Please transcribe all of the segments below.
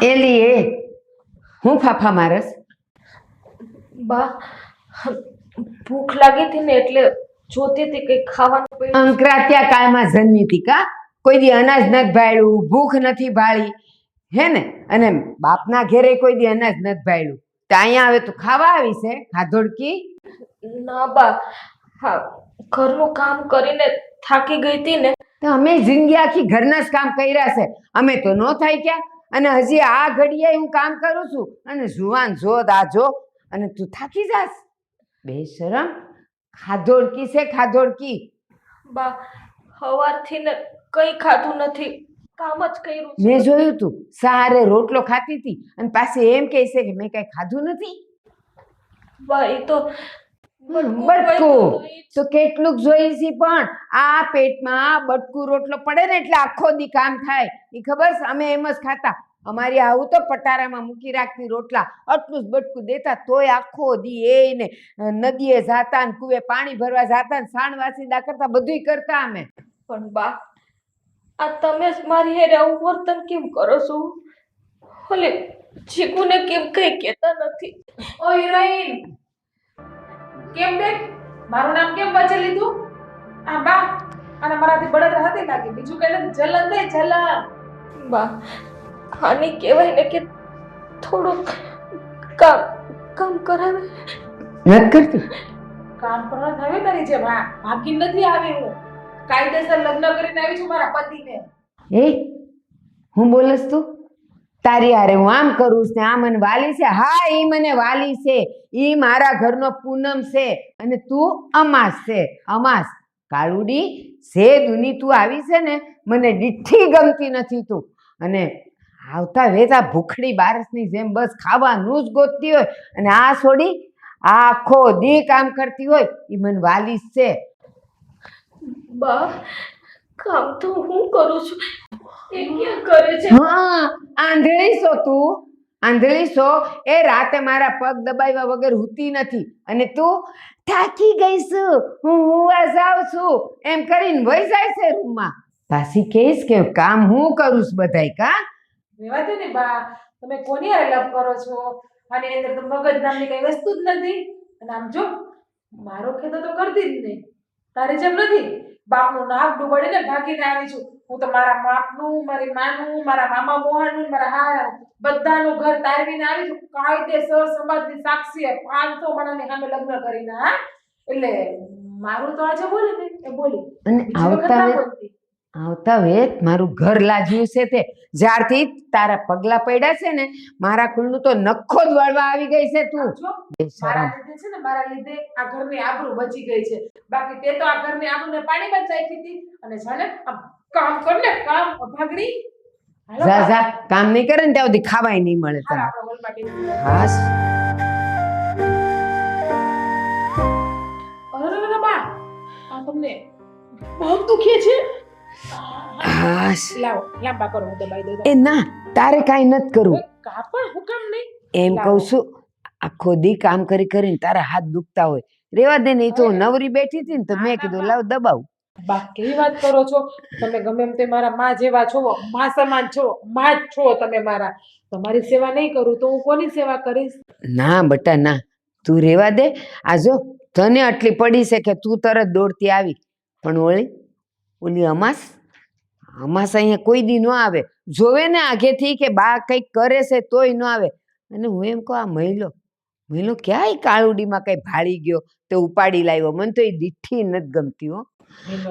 એલી એ હું ફાફા મારસ? બા, ભૂખ લાગી હતી ને એટલે જોતી હતી કઈ ખાવાનું પડ્યું. અંકરાત્યા કાળમાં જન્મી હતી કા? કોઈ દી અનાજ નથી ભાળ્યું, ભૂખ નથી ભાળી, હે ને? અને બાપના ઘેરે કોઈ દી અનાજ નથી ભાળ્યું, તો અહીંયા આવે તું ખાવા આવી છે ખાધોડકી? ના બા, હા, ઘરનું કામ કરીને થાકી ગઈ હતી ને. તો અમે જિંદગી આખી ઘરના જ કામ કર્યા છે, અમે તો ન થાય ક્યાં? અને હજી આ ઘડીએ હું કામ કરું છું અને જુવાન જો દાજો અને તું થાકી જાસ? બેશરમ, ખાધોડકી છે ખાધોડકી. બા, સવારથી ને કઈ ખાધું નથી, કામ જ કર્યું છે. મેં જોયું તું સહારે રોટલો ખાતી હતી અને પાછી એમ કહે છે કે મેં કઈ ખાધું નથી. બા, એ તો બટકું તો કેટલુંક જોઈ છે, પણ આ પેટમાં બટકું રોટલો પડે ને એટલે આખો દી કામ થાય. એ ખબર છે? અમે એમ જ ખાતા. અમારી આવું તો પટારામાં મૂકી રાખતી રોટલા, આટલું જ બટકું દેતા, તોય આખો દી એને નદીએ જાતા ને કુએ પાણી ભરવા જાતા ને સાણ વાસીદા કરતા, બધુંય કરતા અમે. પણ બા, આ તમે જ મારી હેરે આવું વર્તન કેમ કરો છો? ઓલે ચીકુને કેમ કઈ કહેતા નથી? ઓ હિરોઈન, કેમ બે મારું નામ કેમ વચ્ચે લીધું? આ બા, અને મારાથી બળતરા હતી લાગે, બીજું કઈ નથી. જલન દે જલન. બા, આની કહેવાય ને કે થોડુંક કામ કામ કરાવે. નથી કરતી? કામ કરવા થયું તારી જેમ. હા, ભાગી નથી આવી હું, કાયદેસર લગ્ન કરીને આવી છું મારા પતિને. એ હું બોલસ તું? તારી હારે હું આમ કરું છું ને આ મને વાલી છે? હા, ઈ મને વાલી છે, ઈ મારા ઘરનો પૂનમ છે અને તું અમાસ છે. અમાસ કાળુડી છે દુની તું આવી છે ને, મને દીઠી ગમતી નથી તું. અને આવતા વેતા ભૂખડી બારસની જેમ બસ ખાવાનું જ ગોતતી હોય, અને આ છોડી આખો દી કામ કરતી હોય, ઈ મને વાલી છે. બા, કામ તો હું કરું છું, એ ક્યાં કરે છે? હા, આંધળી છો તું, આંધળી છો. એ રાતે મારા પગ દબાવ્યા વગર હુતી નથી, અને તું થાકી ગઈ છું, હું હુવા જાઉં છું એમ કરીને વહી જાય છે રૂમમાં. પાછી કહીશ કે કામ હું કરું છું બધાય કા? રેવા દે ને બા, તમે કોની હારે લપ કરો છો? આની અંદર તો મગજ નામની કઈ વસ્તુ જ નથી. અને આમ જો, મારો ખેતો તો કરતી જ નહીં, તારી જેમ નથી. બાપનું નાક ડૂબાડીને ભાગીને આવી છું. હું તો મારા બાપનું, મારી માનું, મારા મામા મોહનનું, મારા હા બધાનું ઘર તારવીને આવી છું. કાયદેસર સમાજની સાક્ષી 500 માણસની સામે લગ્ન કરીને. હા, એટલે મારું તો આજે બોલે ને એ બોલી, અને બીજી વખત ના બોલતી. આવતા વેત મારું ઘર લાજ્યું છે તે, જ્યારથી તારા પગલા પડ્યા છે ને, મારા કુળનું તો નખો જ વળવા આવી ગઈ છે તું. જો, મારા લીધે છે ને, મારા લીધે આ ઘરની આબરૂ બચી ગઈ છે. બાકી તે તો આ ઘરની આબરૂને પાણીમાં જ નાખી હતી. અને જાને આમ કામ કર ને, કામ ભાગડી. જા જા, કામ નહીં કરે ને ત્યાં સુધી ખાવાય નહીં મળે તને. આપણા હોલ માટે હાસ અરે બા, આ તમને બહુ દુખે છે. હાસ. લાવો, લાંબા કરો, હું દબાઈ દઉં. એ ના, તારે કાંઈ નથી કરવું. કાપડ હું કામ નહીં? એમ કહું છું, આખો દી કામ કરી કરીને તારા હાથ દુખતા હોય, રેવા દે ને. એ તો નવરી બેઠી હતી ને તો મેં કીધું લાવ દબાવું. બા, કેવી વાત કરો છો તમે? ગમે એમ તે મારા માં જેવા છો, માં સમાન છો, માં જ છો તમે મારા. તમારી સેવા નહીં કરું તો હું કોની સેવા કરીશ? ના બટા ના, તું રેવા દે. આ જો તને આટલી પડી છે કે તું તરત દોડતી આવી, પણ ઓલી અમાસ અહીંયા કોઈ દી ન આવે. જોવે ને આગેથી કે બા કંઈક કરે છે તોય ન આવે. અને હું એમ કહું, આ મહિલો ક્યાંય કાળુડીમાં કઈ ભાળી ગયો તે ઉપાડી લાવ્યો. મને તો એ દીઠી નથી ગમતી હો.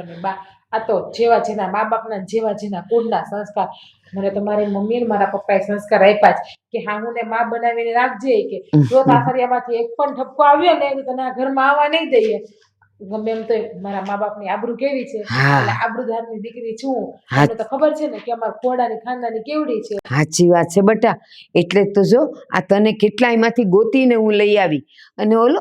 ને બા, આ તો જેવા જેના મા બાપના, જેવા જેના કુળના સંસ્કાર. મને તો મારી મમ્મી ને મારા પપ્પાએ સંસ્કાર આપ્યા છે કે હા, હું ને માં બનાવીને રાખજે, કે જો તાસરિયામાંથી એક પણ ઠપકો આવ્યો ને તો તને આ ઘરમાં આવવા નહીં દઈએ. ગમે એમ તો મારા મા બાપની આબરૂ કેવી છે, એટલે આબરૂદારની દીકરી છું. તમને તો ખબર છે ને કે અમારા ખોડાની ખાનદાની કેવડી છે. સાચી વાત છે બટા. એટલે જ તો જો આ તને કેટલાયમાંથી ગોતીને હું લઈ આવી. અને ઓલો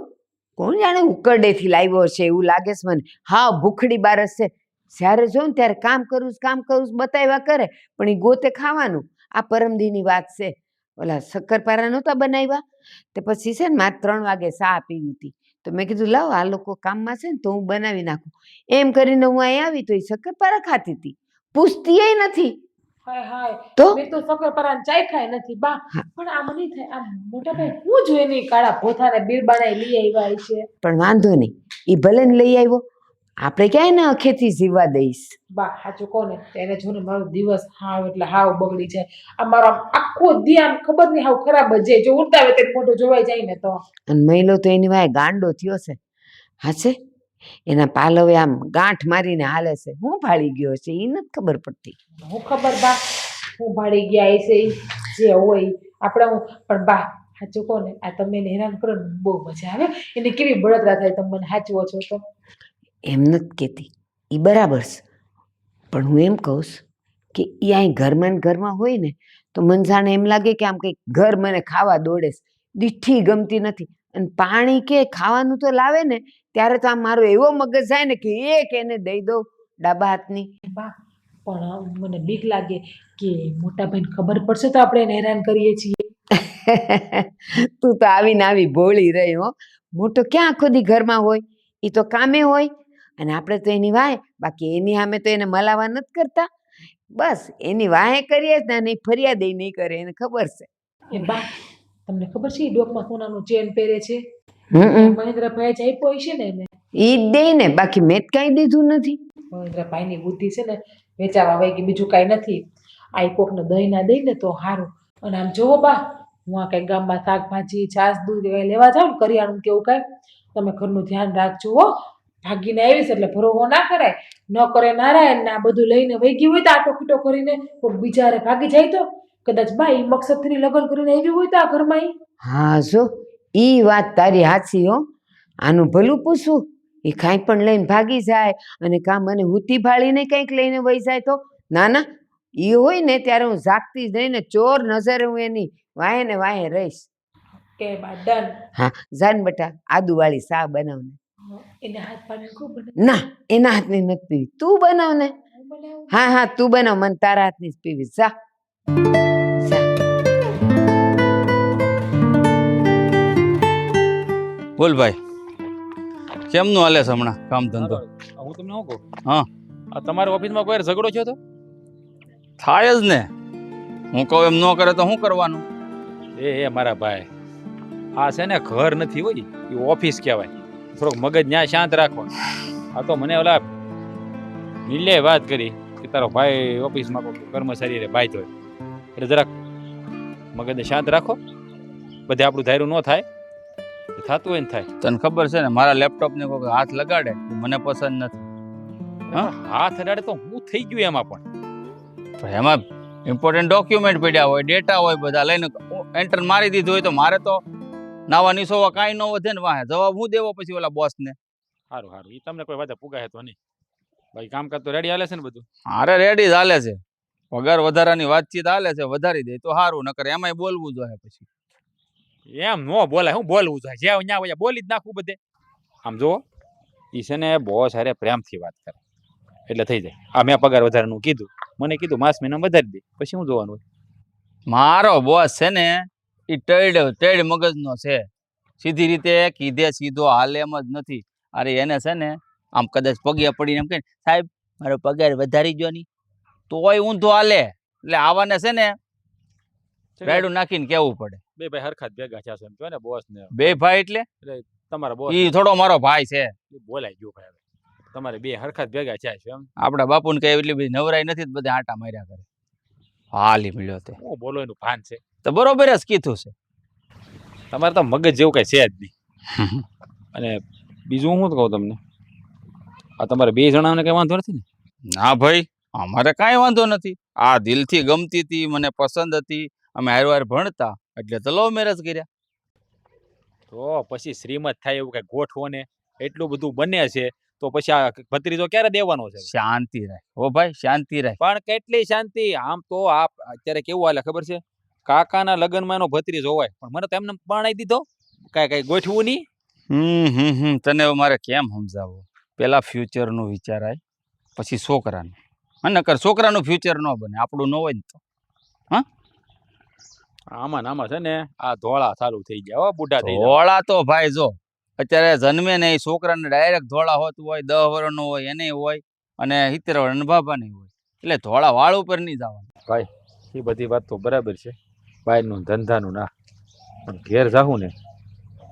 કોણ જાણે ઉકરડેથી લાવ્યો છે એવું લાગે છે મને. હા, ભૂખડી બારસ છે. જ્યારે જો ને ત્યારે કામ કરું બતાવ્યા કરે, પણ એ ગોતે ખાવાનું. આ પરમદીની વાત છે. ઓલા શક્કરપારા નહોતા બનાવ્યા તે પછી છે ને મારે 3 વાગે ચા પીવી હતી. તો મેં કીધું લાવ આ લોકો કામમાં છે ને તો હું બનાવી નાખું. એમ કરીને હું અહીં આવી તો એ શક્કરપારા ખાતી હતી, પૂછતી નથી. હાય હાય તો મેં તો શક્કરપારાની ચાય ખાઈ નથી બા. હા. પણ આમ નહીં થાય, આમ મોટા ભાઈ હું જોઈએ નહીં કાળા ભોથાને બીરબાને લઈ આવ્યા છે. પણ વાંધો નહીં, એ ભલે ને લઈ આવ્યો, આપણે ક્યાંય ને અખેથી જીવવા દઈશ. બા સાચું કહો ને એને જો ને મારો દિવસ હાવ એટલે હાવ બગડી જાય. આ મારો આમ આખો દી આમ ખબર નહીં હાવ ખરાબ જ જાય. જો ઉડતા આવે તે ફોટો જોવાઈ જાય ને તો. અને મહિલો તો એની વાય ગાંડો થયો છે. હા છે, એના પાલવે આમ ગાંઠ મારીને હાલે છે. હું ભાળી ગયો છે એ નથી ખબર પડતી. હું ખબર બા હું ભાડી ગયા હશે ઈ જે હોય આપણે હું. પણ બા સાચું કહો ને આ તમે એને હેરાન કરો ને બહુ મજા આવે. એને કેવી બળતરા થાય તમે મને સાચવો છો તો. એમ નથી કહેતી, એ બરાબર છે. પણ હું એમ કહું છું કે એ અહીં ઘરમાં ને ઘરમાં હોય ને તો મને જાણે એમ લાગે કે આમ કંઈક ઘર મને ખાવા દોડે છે. દીઠી ગમતી નથી. અને પાણી કે ખાવાનું તો લાવે ને ત્યારે તો આમ મારો એવો મગજ જાય ને કે એક એને દઈ દઉં ડાબા હાથની. બા પણ મને બીક લાગે કે મોટા ભાઈને ખબર પડશે તો આપણે એને હેરાન કરીએ છીએ. તું તો આવીને આવી ભોળી રહી હો. મોટો ક્યાં આખો દી ઘરમાં હોય, એ તો કામે હોય. અને આપણે તો એની વાહે, બાકી એની સામે તો એને મલાવા નથી કરતા. બસ એની વાહે કરીએ જ ને અને ફરિયાદ નહીં કરે, એને ખબર છે. એ બા તમને ખબર છે એ ડોકમાં સોનાનું ચેન પહેરે છે? હમ મહેન્દ્રભાઈ જ આપ્યો હશે ને એને. ઈ જ દે ને, બાકી મેં જ કાંઈ દીધું નથી. મહેન્દ્રભાઈની બુદ્ધિ છે ને વેચાવા વાય કે બીજું કાંઈ નથી. આ કોકને દહીં ના દઈ ને તો સારું. અને આમ જોવો બા હું આ કંઈક ગામમાં શાકભાજી છાશ દૂધ કંઈ લેવા જાઉં ને કરિયાણું કેવું કાંઈ, તમે ઘરનું ધ્યાન રાખજો હો. ભાગીને આવીશ એટલે ભરોહો ના કરાય. ન કરે નારાયણ ને આ બધું લઈને વહી ગયું હોય તો આટો કીટો કરીને કોઈક બિચારે ભાગી જાય તો કદાચ બા એ મકસદથી લગ્ન કરીને આવી હોય તો આ ઘરમાં ઈ. હા જો, ઈ વાત તારી હાચી હો. આનું ભલું પૂછું, એ કાંઈ પણ લઈને ભાગી જાય અને કાં મને હુતી ભાળીને કંઈક લઈને વહી જાય તો. ના ના, એ હોય ને ત્યારે હું જાગતી જ રહીને ચોર નજરે હું એની વાહે ને વાહે રહીશ. કે બા ડન. હા જાન બેટા, આદુવાળી ચા બનાવને. એને હાથ પાડીને ખૂબ બને. ના, એના હાથની નથી પીવી, તું બનાવ ને. હું બનાવું. હા હા તું બનાવ, મને તારા હાથની જ પીવી. જા જા. બોલ ભાઈ, કેમનું હાલે છે હમણાં કામ ધંધો? હું તમને શું કહું? હા. આ તમારી ઓફિસમાં કોઈ વાર ઝઘડો થયો તો? થાય જ ને. હું કહું એમ ન કરે તો શું કરવાનું? એ મારા ભાઈ, આ છે ને ઘર નથી હોય, એ ઓફિસ કહેવાય. થોડોક મગજ ન્યા શાંત રાખો. આ તો મને ઓલા નિલે વાત કરી કે તારો ભાઈ ઓફિસમાં કોઈ કર્મચારી રે ભાઈ હોય એટલે જરાક મગજને શાંત રાખો. બધે આપણું ધાર્યું ન થાય, થતું હોય ને થાય. તને ખબર છે ને મારા લેપટોપ ને કોઈ હાથ લગાડે તો મને પસંદ નથી. હા, હાથ અડાડે તો હું થઈ ગયું એમાં પણ. પણ એમાં ઇમ્પોર્ટન્ટ ડોક્યુમેન્ટ પડ્યા હોય, ડેટા હોય, બધા લઈને એન્ટર મારી દીધું હોય તો મારે તો નાવા નીસોવા કાંઈ ન વધે ને વાહે જવાબ હું દેવો પછી ઓલા બોસને? સારું સારું, એ તમને કોઈ વાત પુગાય તો નહીં. ભાઈ કામકાજ તો રેડી હાલે છે ને બધું? અરે રેડી જ હાલે છે. પગાર વધારાની વાતચીત હાલે છે, વધારી દે તો સારું, નકર એમાંય બોલવું જોઈએ પછી. એમ નો બોલાય, હું બોલવું જોઈએ જ્યાં ત્યાં હોય બોલી જ નાખવું બધે. આમ જુઓ, એ છે ને બોસ હારે પ્રેમથી વાત કરે એટલે થઈ જાય. આ મેં પગાર વધારાનું કીધું, મને કીધું માસ મહિના વધારી દે, પછી હું જોવાનું હોય? મારો બોસ છે ને એ ટેડ મગજનો છે. સીધી રીતે કીધે સીધો હાલે એમ જ નથી. અરે એને છે ને આમ કદાચ પગે પડીને એમ કે સાહેબ મારો પગાર વધારી ગયો નહીં તોય ઊંધો હાલે. એટલે આવાને છે ને રાયડું નાખીને કેવું પડે. બે ભાઈ હરખા જ ભેગા થયા છે એમ કહો ને બોસ ને. બે ભાઈ એટલે તમારા બોસ ઈ થોડો મારો ભાઈ છે. બોલાય ગયું ભાઈ. હવે તમારે બે હરખા જ ભેગા થયા છે એમ? આપણા બાપુને કઈ એટલી બધી નવરાઈ નથી, બધા આટા માર્યા કરે. હાલી મળ્યો તે હું બોલો એનું ભાન છે તો બરોબર જ કીધું છે. તમારે તો મગજ જેવું કઈ છે જ નહીં. અને બીજું હું કહું તમને, આ તમારે બે જણાને કઈ વાંધો નથી ને? ના ભાઈ, અમારે કાંઈ વાંધો નથી. આ દિલથી ગમતી હતી, મને પસંદ હતી, અમે હારવાર ભણતા એટલે તો લવ મેરેજ કર્યા. તો પછી શ્રીમત થાય એવું કઈ ગોઠવો ને. એટલું બધું બને છે તો પછી આ ભત્રીજો ક્યારે દેવાનો છે? શાંતિ રાખ હો ભાઈ, શાંતિ રાખ. પણ કેટલી શાંતિ. આમ તો આ અત્યારે કેવું હાલે ખબર છે? કાકાના લગ્નમાં એનો ભત્રીજો હોય, પણ મને તો એમને પરણાઈ દીધો. કઈ ગોઠવું નહીં. તને હવે મારે કેમ સમજાવો? પેલા ફ્યુચરનું વિચારાય, પછી છોકરાનું. હા, નકર છોકરાનું ફ્યુચર ન બને, આપણું ન હોય ને તો. હા, આમાં ને આમાં છે ને આ ધોળા ચાલુ થઈ ગયા હો, બુઢા થઈ ગયા. ધોળા તો ભાઈ જો અત્યારે જન્મે ને એ છોકરાને ડાયરેક્ટ ધોળા હોતું હોય, 10 વર્ષનો હોય એને હોય અને 70 વર્ષના બાપાને હોય, એટલે ધોળા વાળ ઉપર નહીં જવાનું. ભાઈ એ બધી વાત તો બરાબર છે, બહારનું ધંધાનું ના, પણ ઘેર જાવું ને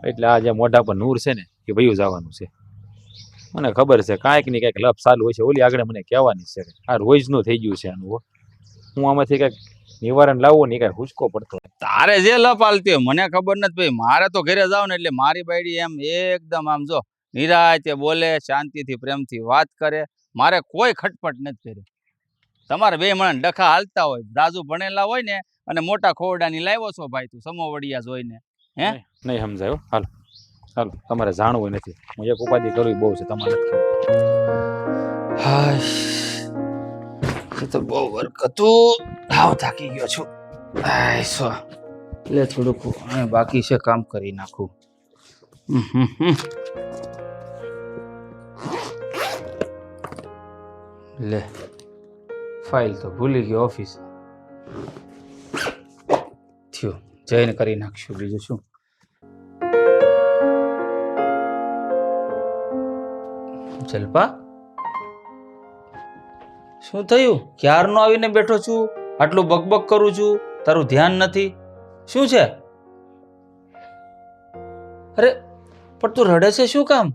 એટલે આ જે મોઢા પર નૂર છે ને એ વયું જવાનું છે. મને ખબર છે કાંઈક ને કાંઈક લપ ચાલુ હોય છે. ઓલી આગળ મને કહેવાની છે કે આ રોજનું થઈ ગયું છે આનું હો. હું આમાંથી કાંઈક નિવારણ લાવવું ને એ કાંઈ હુંચકો પડતો હોય. તારે જે લપ આલતી હોય મને ખબર નથી ભાઈ. મારે તો ઘરે જાવ ને એટલે મારી બાયડી એમ એકદમ આમ જો નિરાતે બોલે, શાંતિથી પ્રેમથી વાત કરે, મારે કોઈ ખટપટ નથી કરી. તમારે બે મને ડખા હાલતા હોય, રાજુ ભણેલા હોય ને અને મોટા ખોરડાની લાવ્યો છો ભાઈ તું સમોવડિયા જોઈને. હે નહીં સમજાય હો. હાલો હાલો, તમારે જાણવું નથી. હું એક ઉપાધિ કરવી બહુ છે તમારે. હાશ, એ તો બહુ વર્ક હતું. હાવ થાકી ગયો છું. આયસો એટલે થોડુંક હવે બાકી છે કામ કરી નાખું. લે ફાઇલ તો ભૂલી ગયો ઓફિસ. થયું જઈને કરી નાખશું બીજું શું. જલ્પા શું થયું? ક્યારનો આવીને બેઠો છું, આટલું બકબક કરું છું, તારું ધ્યાન નથી, શું છે? અરે પણ તું રડે છે શું કામ?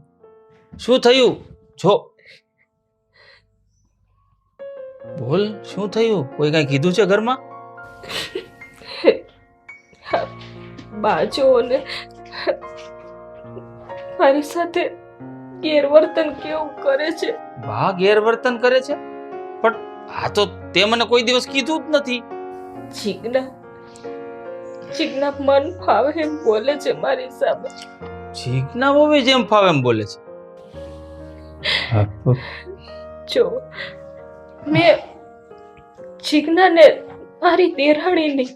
શું થયું? જો બોલ, શું થયું? કોઈ કઈ કીધું છે ઘરમાં? બાજુઓ ને મારી સાથે ગેરવર્તન કેવું કરે છે. બા ગેરવર્તન કરે છે? પણ આ તો તે મને કોઈ દિવસ કીધું જ નથી. જીજ્ઞા મન ફાવે એમ બોલે છે મારી સામે. જીજ્ઞા હોવી જેમ ફાવે એમ બોલે છે. જો મેં જીજ્ઞાને મારી દેરાણીની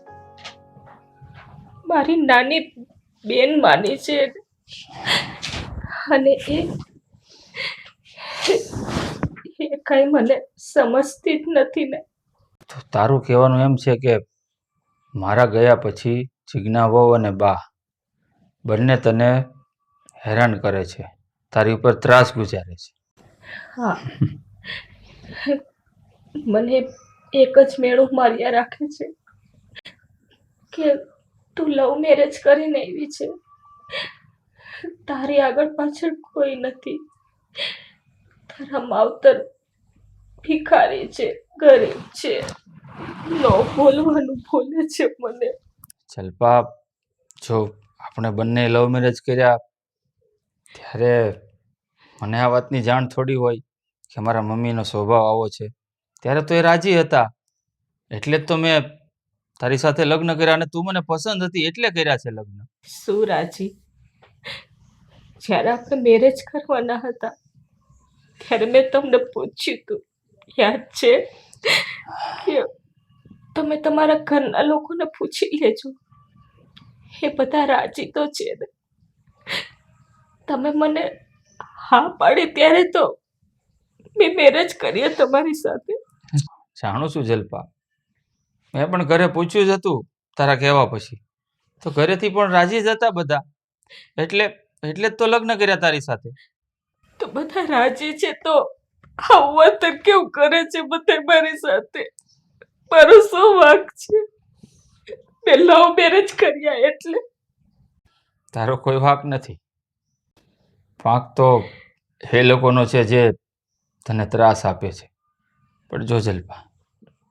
મારી નાની બેન માની છે અને એ કઈ મને સમજતી જ નથી ને. તો તારું કહેવાનું એમ છે કે મારા ગયા પછી જીજ્ઞા વહુ અને બા બંને તને હેરાન કરે છે, તારી ઉપર ત્રાસ ગુજારે છે. હા, મને એક જ મેળું માર્યા રાખે છે કે તું લવ મેરેજ કરીને આવી છે, તારી આગળ પાછળ કોઈ નથી, તારા માવતર ભિખારી છે, ગરીબ છે, નો બોલવાનું બોલે છે મને. જલ્પા, જો આપણે બંને લવ મેરેજ કર્યા ત્યારે મને આ વાતની જાણ થોડી હોય કે મારા મમ્મીનો સ્વભાવ આવો છે. ત્યારે તો એ રાજી હતા, એટલે જ તો મેં તારી સાથે લગ્ન કર્યા અને તું મને પસંદ હતી એટલે કર્યા છે લગ્ન. શું રાજી? જ્યારે આપણે મેરેજ કરવાના હતા ત્યારે મેં તમને પૂછ્યું હતું, યાદ છે કે તમે તમારા ઘરના લોકોને પૂછી લેજો, એ બધા રાજી તો છે ને. તમે મને હા પાડી ત્યારે તો મેં મેરેજ કર્યા તમારી સાથે. જાણું છું જલ્પા, મેં પણ ઘરે પૂછ્યું જ હતું તારા કહેવા પછી, તો ઘરેથી પણ રાજી જ હતા બધા, એટલે જ તો લગ્ન કર્યા તારી સાથે. તો બધા રાજી છે તો આવું વર્તન કેવું કરે છે બધા મારી સાથે? મારો શું વાંક છે? મેં લવ મેરેજ કર્યા એટલે. તારો કોઈ વાંક નથી, વાંક તો એ લોકોનો છે જે તને ત્રાસ આપે છે. પણ જો જલ્પા,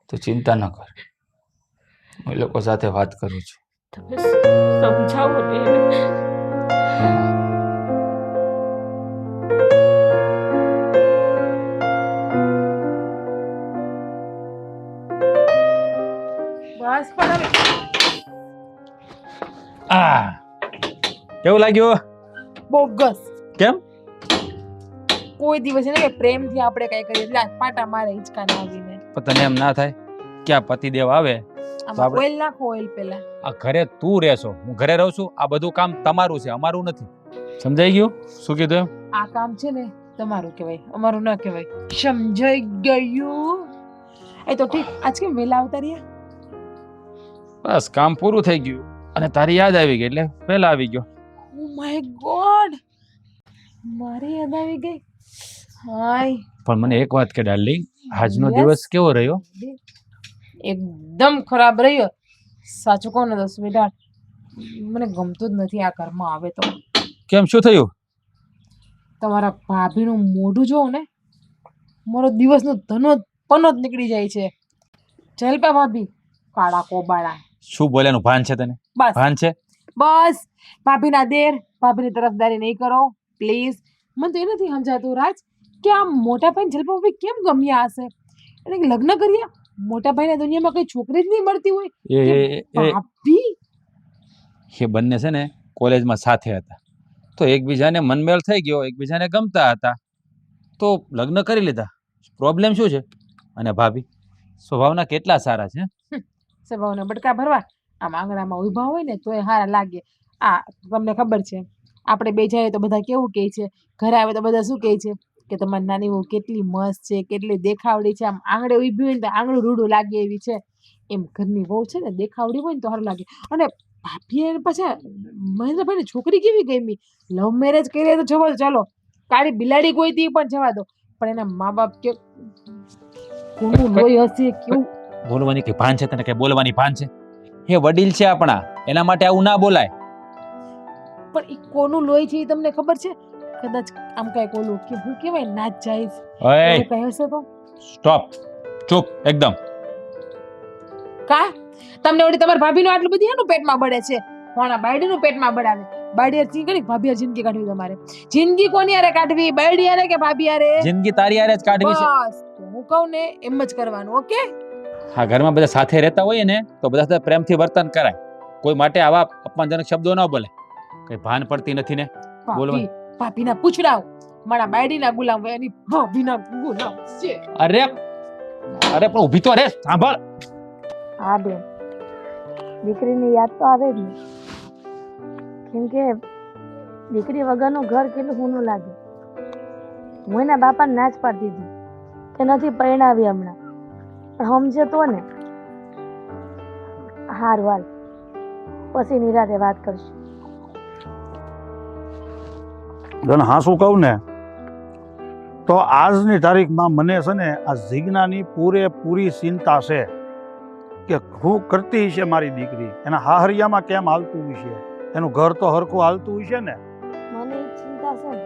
તું ચિંતા ન કર, હું એ લોકો સાથે વાત કરું છું. તમે સમજાવો ને એને. બસ પણ હવે આ કેવું લાગ્યું? બોગસ. કેમ? કોઈ દિવસ એને કે પ્રેમથી આપણે કઈ કરીએ એટલે આ પાટા મારે હિંચકાને આવીને. પણ તને એમ ના થાય કે આ પતિદેવ આવે તો આમાં આપણે ઓઇલ નાખો, ઓઇલ પેલા. આ ઘરે તું રહેશો, હું ઘરે રહું છું, આ બધું કામ તમારું છે, અમારું નથી. સમજાઈ ગયું શું કીધું એમ? આ કામ છે ને તમારું કહેવાય, અમારું ના કહેવાય. સમજાઈ ગયું? એ તો ઠીક. આજ કેમ વહેલા આવતા રહ્યા? બસ કામ પૂરું થઈ ગયું અને તારી યાદ આવી ગઈ એટલે પહેલા આવી ગયો. ઓ માય ગોડ, મારી યાદ આવી ગઈ. હાય, પણ મને એક વાત કે ડાર્લિંગ, આજનો Yes. દિવસ કેવો રહ્યો? એકદમ ખરાબ રહ્યો. સાચું કહું ને તો સ્વીટહાર્ટ, મને ગમતું જ નથી આ ઘરમાં આવે તો. કેમ, શું થયું? તમારા ભાભીનું મોઢું જોઉં ને, મારો દિવસનો ધનો પનો જ નીકળી જાય છે. જલપા ભાભી, કાળા કોબાળા. શું બોલ્યાનું ભાન છે તને? બસ ભાન છે? બસ, ભાભીના દેર, ભાભીની તરફદારી નહીં કરો પ્લીઝ. મને તો એ નથી સમજાતું રાજ કે આ મોટા ભાઈ જલપા ભાભી કેમ ગમ્યા હશે. એટલે કે લગ્ન કર્યા, મોટા ભાઈને દુનિયામાં કઈ છોકરી જ નહીં મળતી હોય. ભાભી એ બંને છે ને કોલેજમાં સાથે હતા, તો એકબીજાને મનમેળ થઈ ગયો, એકબીજાને ગમતા હતા, તો લગ્ન કરી લીધા. પ્રોબ્લેમ શું છે? અને ભાભી સ્વભાવના કેટલા સારા છે. સ્વભાવના બટકા ભરવા આમ આંગણામાં ઊભા હોય ને તોય હારા લાગે. આ તમને ખબર છે, આપણે બે જઈએ તો બધા કેવું કહે છે, ઘરે આવે તો બધા શું કહે છે કે તમારી નાની બહુ કેટલી મસ્ત છે, કેટલી દેખાવડી છે, આમ આંગળે ઊભી હોય ને તો આંગળું રૂડું લાગે એવી છે. એમ ઘરની બહુ છે ને દેખાવડી હોય ને તો સારું લાગે. અને ભાભી પાછા મહેન્દ્રભાઈને છોકરી કેવી ગમી. લવ મેરેજ કરીએ તો જવા દો, ચાલો કાળી બિલાડી કોઈ દી પણ જવા દો, પણ એના મા બાપ કે કોનું લોહી હશે, કેવું બોલવાની કે ભાન છે તને? કે બોલવાની ભાન છે? એ વડીલ છે આપણા, એના માટે આવું ના બોલાય. પણ એ કોનું લોહી છે એ તમને ખબર છે? કદાચ આમ કઈ ઓલું કે હું કેવાય નાચ જાય ઓય એવું કઈ હશે તો સ્ટોપ, ચૂપ એકદમ. કા તમને ઓલી તમારી ભાભીનું આટલું બધી એનું પેટમાં બળે છે, કોણા બાયડીનું પેટમાં બળાવે. બાયડી હારે જિંદગી ભાભી હારે જિંદગી કાઢવી તમારે. જિંદગી કોની હારે કાઢવી, બાયડી હારે કે ભાભી હારે? જિંદગી તારી હારે જ કાઢવી છે. બસ તો હું કહું ને એમ જ કરવાનું. ઓકે, હા, ઘરમાં બધા સાથે રહેતા હોઈએ ને તો બધા સાથે પ્રેમથી વર્તન કરાય, કોઈ માટે આવા અપમાનજનક શબ્દો ન બોલે. કઈ ભાન પડતી નથી ને બોલવા. ભાભીના પૂછડાવ મારા બાયડીના ગુલામ હોય એની ભાભીના ગુલામ છે. અરે અરે પણ ઊભી તો રે, સાંભળ. હા બેન, દીકરીની યાદ તો આવે જ ને, કેમ કે દીકરી વગરનું ઘર કેટલું સૂનું લાગે. હું એના બાપાને ના જ પાડતી હતી કે નથી પરણાવી હમણાં, પણ સમજે તો ને. હારું હાલ, પછી નિરાતે વાત કરશું. તને હાસું કહું ને તો આજની તારીખમાં મને છે ને આ જીજ્ઞાની પૂરેપૂરી ચિંતા છે કે શું કરતી હશે મારી દીકરી, એના હાહરિયામાં કેમ હાલતું હશે, એનું ઘર તો હરખું હાલતું હશે ને. મને એ ચિંતા છે ને,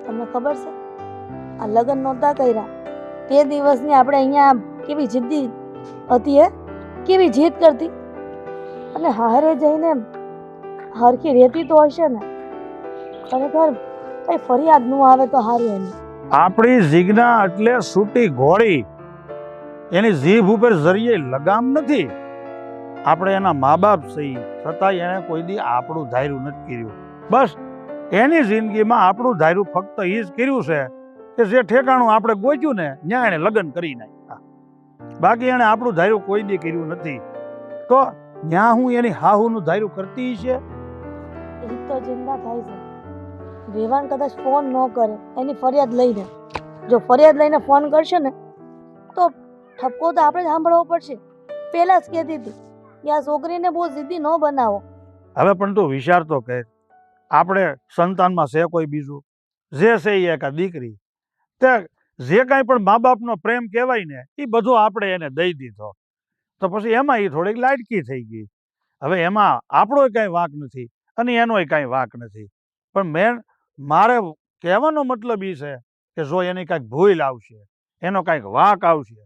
તમને ખબર છે આ લગ્ન નહોતા કર્યા તે દિવસની આપણે અહીંયા કેવી જિદ્દી હતી, કેવી જીદ કરતી, અને હારે જઈને હરખી રહેતી તો હશે ને. ખરેખર કઈ ફરિયાદ ન આવે તો સારું. એની આપણી જીજ્ઞા એટલે સૂટી ઘોડી, એની જીભ ઉપર જરીએ લગામ નથી. આપણે એના મા બાપ છીએ છતાંય એને કોઈ દી આપણું ધાર્યું નથી કર્યું. બસ એની જિંદગીમાં આપણું ધાર્યું ફક્ત એ જ કર્યું છે કે જે ઠેકાણું આપણે ગોચ્યું ને ત્યાં એને લગ્ન કરી નાખ્યા. બાકી એને આપણું ધાર્યું કોઈ દી કર્યું નથી. તો ત્યાં હું એની હાહુનું ધાર્યું કરતી છે. એ તો ચિંતા થાય છે. વેવાણ કદાચ ફોન ન કરે એની ફરિયાદ લઈને, જો ફરિયાદ લઈને ફોન કરશે ને તો ઠપકો તો આપણે જ સાંભળવો પડશે. પહેલા જ કહેતી હતી કે આ છોકરીને બહુ જિદ્દી ન બનાવો. હવે પણ તું વિચાર તો કર, આપણે સંતાનમાં છે કોઈ બીજું? જે છે એ એક આ દીકરી. તે જે કાંઈ પણ મા બાપનો પ્રેમ કહેવાય ને એ બધો આપણે એને દઈ દીધો, તો પછી એમાં એ થોડીક લાડકી થઈ ગઈ. હવે એમાં આપણો કાંઈ વાંક નથી અને એનોય કાંઈ વાંક નથી. પણ મારે કહેવાનો મતલબ એ છે કે જો એની કાંઈક ભૂલ આવશે, એનો કાંઈક વાંક આવશે,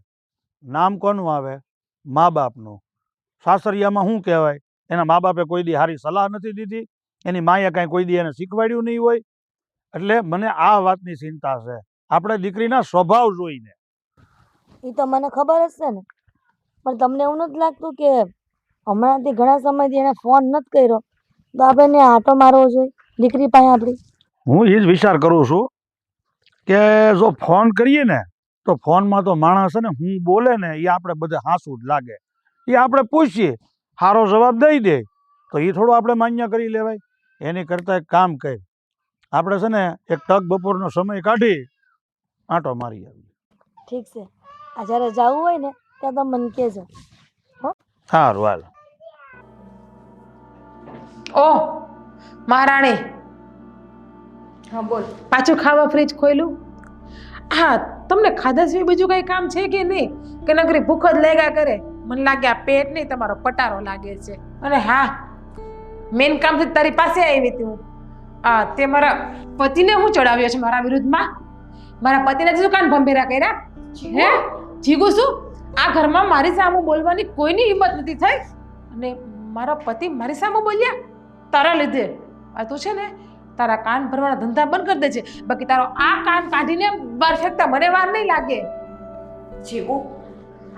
નામ કોનું આવે? મા બાપનું. સાસરિયામાં શું કહેવાય? એના મા બાપે કોઈ દી સારી સલાહ નથી દીધી, એની માએ કાંઈ કોઈ દી એને શીખવાડ્યું નહીં હોય. એટલે મને આ વાતની ચિંતા છે, આપણે દીકરીના સ્વભાવ જોઈને. એ તો મને ખબર જ છે ને, પણ તમને એવું નથી લાગતું કે હમણાંથી ઘણા સમયથી એને ફોન નથી કર્યો તો આપણે આંટો મારવો જોઈએ દીકરી પાસે આપણી? હું એ જ વિચાર કરું છું કે જો ફોન કરીએ ને તો ફોનમાં તો માણસ છે ને હું બોલે ને એ આપણે બધે હાંસું જ લાગે. એ આપણે પૂછીએ, સારો જવાબ દઈ દે તો એ થોડું આપણે માન્ય કરી લેવાય. એની કરતાં એક કામ કર, આપણે છે ને એક તક બપોરનો સમય કાઢી આંટો મારી આવીએ. ઠીક છે, આ જ્યારે જવું હોય ને ત્યાં તમે મને કહેજો. સારું હાલ. ઓહ મહારાણી, હા બોલ. પાછું ખાવા ફ્રીજ ખોલ્યું? હા, તમને ખાધા સિવાય બીજું કઈ કામ છે કે નહીં? કે નગરી ભૂખ જ લાગ્યા કરે? મને લાગે આ પેટ નહીં, તમારો પટારો લાગે છે. અને હા, મેન કામથી જ તારી પાસે આવી હતી હું. તે મારા પતિને હું ચડાવ્યો છે મારા વિરુદ્ધમાં? મારા પતિને શું કાન ભંભેરા કર્યા? હે જીગુ, શું આ ઘરમાં મારી સામે બોલવાની કોઈની હિંમત નથી થઈ અને મારા પતિ મારી સામે બોલ્યા તારા લીધે? આ તું છે ને તારા કાન ભરવાના ધંધા બંધ કરી દેજે, બાકી તારો આ કાન કાઢીને બહાર ફેંકતા મને વાર નહીં લાગે. જીગુ,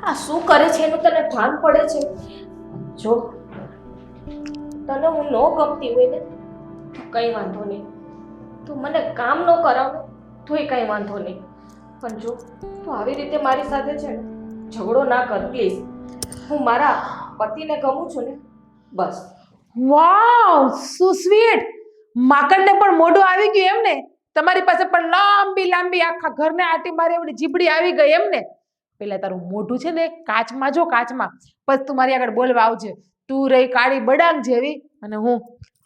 આ શું કરે છે એનું તને ભાન પડે છે? જો તને હું ન ગમતી હોય ને તો કંઈ વાંધો નહીં, તું મને કામ ન કરાવ તોય કંઈ વાંધો નહીં, પણ જો તું આવી રીતે મારી સાથે છે ને ઝઘડો ના કર પ્લીઝ. હું મારા પતિને ગમું છું ને, બસ. વાવ, સો સ્વીટ. માકડને પણ મોઢું આવી ગયું એમ ને? તમારી પાસે પણ લાંબી લાંબી આખા ઘરને આટી મારે એવડી જીબડી આવી ગઈ એમ ને? પેલા તારું મોઢું છે ને કાચમાં જો, કાચમાં, પછી તું મારી આગળ બોલવા આવજે. તું રહી કાળી બડાંગ જેવી અને હું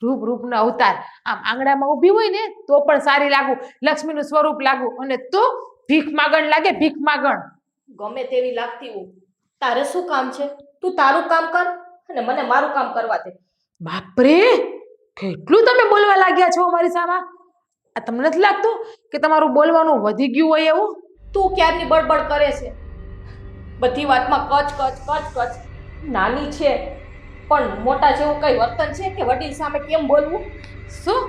રૂપ રૂપનો અવતાર. આમ આંગણામાં ઊભી હોય ને તો પણ સારી લાગુ, લક્ષ્મીનું સ્વરૂપ લાગુ, અને તું ભીખ માગણ લાગે, ભીખ માગણ. ગમે તેવી લાગતી હું, તારે શું કામ છે? તું તારું કામ કર અને મને મારું કામ કરવા દે. બાપરે, કેટલું તમે બોલવા લાગ્યા છો અમારી સામે! આ તમને નથી લાગતું કે તમારું બોલવાનું વધી ગયું હોય એવું? તું ક્યારની બડબડ કરે છે? બધી વાતમાં કચ કચ કચ કચ. નાની છે પણ મોટા જેવું કઈ વર્તન છે કે વડીલ સામે કેમ બોલવું? શું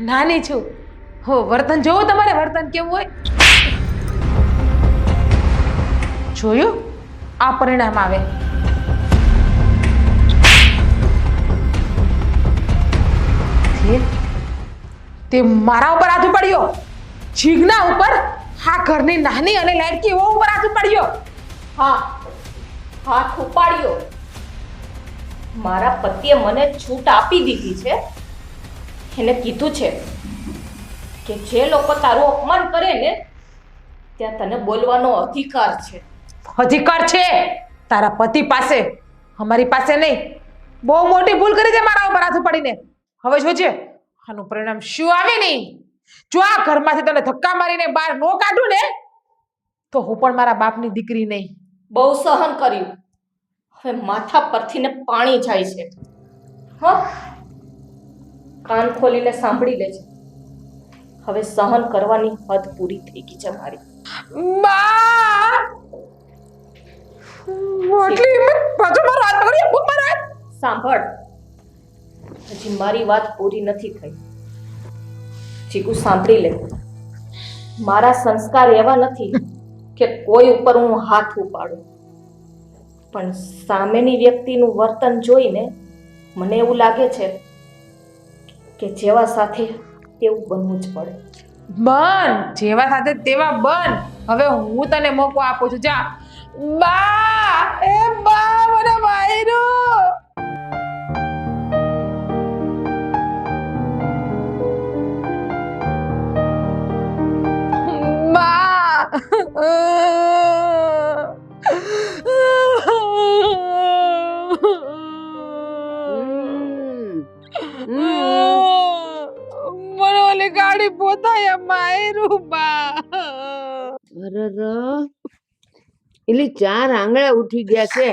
નાની છું? હો, વર્તન જોવો તમારે, વર્તન કેવું હોય જોયું? આ પરિણામ આવે. તે મારા ઉપર હાથ ઉપાડ્યો, જીજ્ઞા ઉપર, હા ઘરની નાની અને લાડકી વહુ ઉપર હાથ ઉપાડ્યો. હા, હાથ ઉપાડ્યો. મારા પતિએ મને છૂટ આપી દીધી છે. એને કીધું છે કે જે લોકો તારું અપમાન કરે ને ત્યાં તને બોલવાનો અધિકાર છે. અધિકાર છે તારા પતિ પાસે, અમારી પાસે નહીં. બહુ મોટી ભૂલ કરી છે મારા ઉપર હાથ ઉપાડીને. હવે જોજે આનું પરિણામ શું આવે નહીં. જો આ ઘરમાંથી તને ધક્કા મારીને બહાર ન કાઢું ને તો હું પણ મારા બાપની દીકરી નહીં. બહુ સહન કર્યું, હવે માથા પરથી ને પાણી જાય છે. હા, કાન ખોલીને સાંભળી લેજે. હવે સહન કરવાની હદ પૂરી થઈ ગઈ છે મારી. બા, મોટી હિંમત, પાછો મારો હાથ પકડ્યો, મૂક મારો હાથ. સાંભળ, હજી મારી વાત પૂરી નથી થઈ. ચીકુ સાંભળી લે, મારા સંસ્કાર એવા નથી કે કોઈ ઉપર હું હાથ ઉપાડું, પણ સામેની વ્યક્તિનું વર્તન જોઈને મને એવું લાગે છે કે જેવા સાથે તેવું બનવું જ પડે. બન, જેવા સાથે તેવા બન. હવે હું તને મોકો આપું છું, જા. બા, એ બા, મને માર્યો. બા, મને ઓલી ગાડી પોતાએ માર્યું બા. અરે એલી 4 આંગળા ઉઠી ગયા છે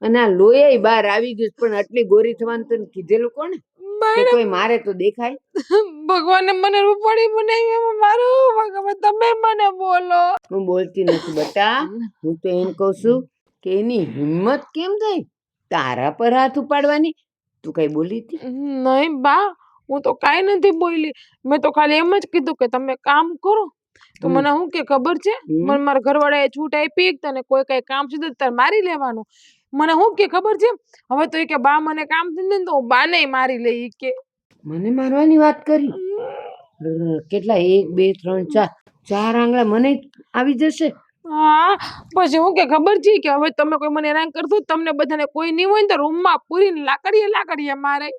અને આ લોહી બહાર આવી ગયું છે. પણ આટલી ગોરી થવાનું તને કીધેલું કોને? કે કોઈ મારે તો દેખાય? ભગવાને મને રૂપાળી બનાવી, એમાં મારું ભગવાન, તમે મને બોલો. હું બોલતી નથી બટા, હું તો એમ કહું છું કે એની હિંમત કેમ થઈ તારા પર હાથ ઉપાડવાની? તું કઈ બોલી હતી? નહીં બા, હું તો કાંઈ નથી બોલી. મેં તો ખાલી એમ જ કીધું કે તમે કામ કરો. તો મને શું કે ખબર છે, મને મારા ઘરવાળાએ છૂટ આપી તને કોઈ કઈ કામ છે તારે મારી લેવાનું. મને શું કે ખબર છે, હવે તો એ કે બા મને કામ થઈ ને તો હું બાને મારી લઈ કે. મને મારવાની વાત કરી? કેટલા 1 2 3 4 આંગળા મને આવી જશે. હા, પછી હું કે ખબર છે કે હવે તમે કોઈ મને હેરાન કરશો, તમને બધાને કોઈ નહીં હોય ને તો રૂમમાં પૂરીને લાકડીએ મારે.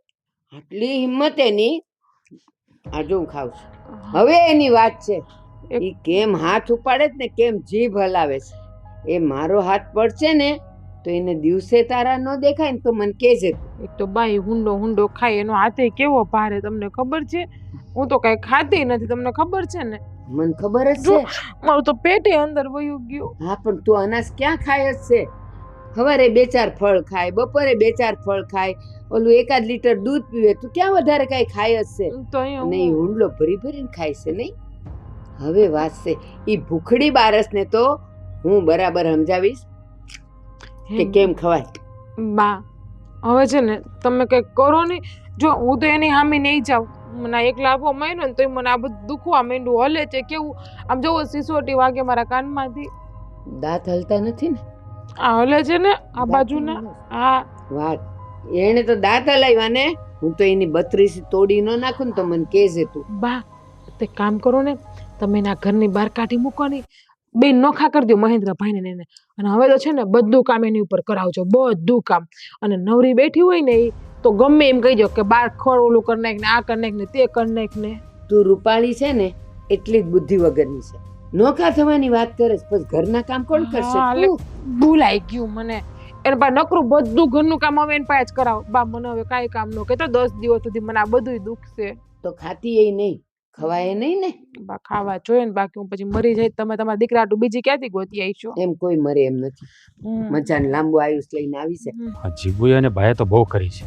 આટલી હિંમત એની? આ જો હું ખાઉં છું. હવે એની વાત છે, એ કેમ હાથ ઉપાડે છે ને કેમ જીભ હલાવે છે. એ મારો હાથ પડશે ને તો એને દિવસે તારા ન દેખાય ને તો મને કહેજે. એક તો બાઈ હુંડો હુંડો ખાય, એનો હાથે કેવો ભારે તમને ખબર છે? હું તો કઈ ખાતી નથી, તમને ખબર છે ને? મને ખબર જ જો. છે. મારું તો પેટે અંદર વયું ગયું. હા, પણ તું અનાજ ક્યાં ખાય જ છે? સવારે 2-4 ફળ ખાય, બપોરે 2-4 ફળ ખાય, ઓલું 1 લીટર દૂધ પીવે, તું ક્યાં વધારે કઈ ખાય જ છે? તો અહીંયા અને એ હુંડલો ભરી ભરીને ખાય છે નહીં? હવે વાત છે એ ભૂખડી બારસને તો હું બરાબર સમજાવીશ કે કેમ ખવાય. બા હવે છે ને તમે કંઈક કરો ને. જો હું તો એની સામે નહીં જાઉં, મને એક લાભો માંડ્યો ને તો મને આ બધું દુખવા માંડ્યું. હલે છે કેવું, આમ જોવો સિસોટી વાગે મારા કાનમાંથી. દાંત હલતા નથી ને? આ હલે છે ને આ બાજુના. હા વાત એને તો દાંત હલાવ્યા ને. હું તો એની 32 તોડી ન નાખું ને તો મને કહેજે તું. બા તે કામ કરો ને, તમે એના ઘરની બહાર કાઢી મૂકો ને, બે નોખા કરી દો મહેન્દ્રભાઈને ને એને. અને હવે તો છે ને બધું કામ એની ઉપર કરાવજો, બધું કામ. અને નવરી બેઠી હોય ને ઈ તો ગમે એમ કહી દો કે બાર ખોળ ઓલું કરી નાખ ને, આ કરી નાખ ને, તે કરી નાખ ને. તું રૂપાળી છે ને એટલી જ બુદ્ધિ વગરની છે. નોખા થવાની વાત કરે છે, પછી ઘરના કામ કોણ કરશે? હા, તું. ભૂલાઈ ગયું મને. એને પાસે નકરું બધું ઘરનું કામ હવે એને પાસે જ કરાવો. બા મને હવે કાંઈ કામ ન કહેતો, 10 દિવસ સુધી મને આ બધુંય દુખશે. તો ખાતી એ નહીં, ખવાય નહીં ને. બા ખાવા જોઈએ ને, બાકી હું પછી મરી જાય તમે તમારા દીકરા હાટુ બીજી ક્યાંથી ગોતી આવીશો? એમ કોઈ મરે એમ નથી. મજાને લાંબુ આયુષ લઈને આવી છે. આ જીબુએ અને ભાઈએ તો બહુ કરી છે.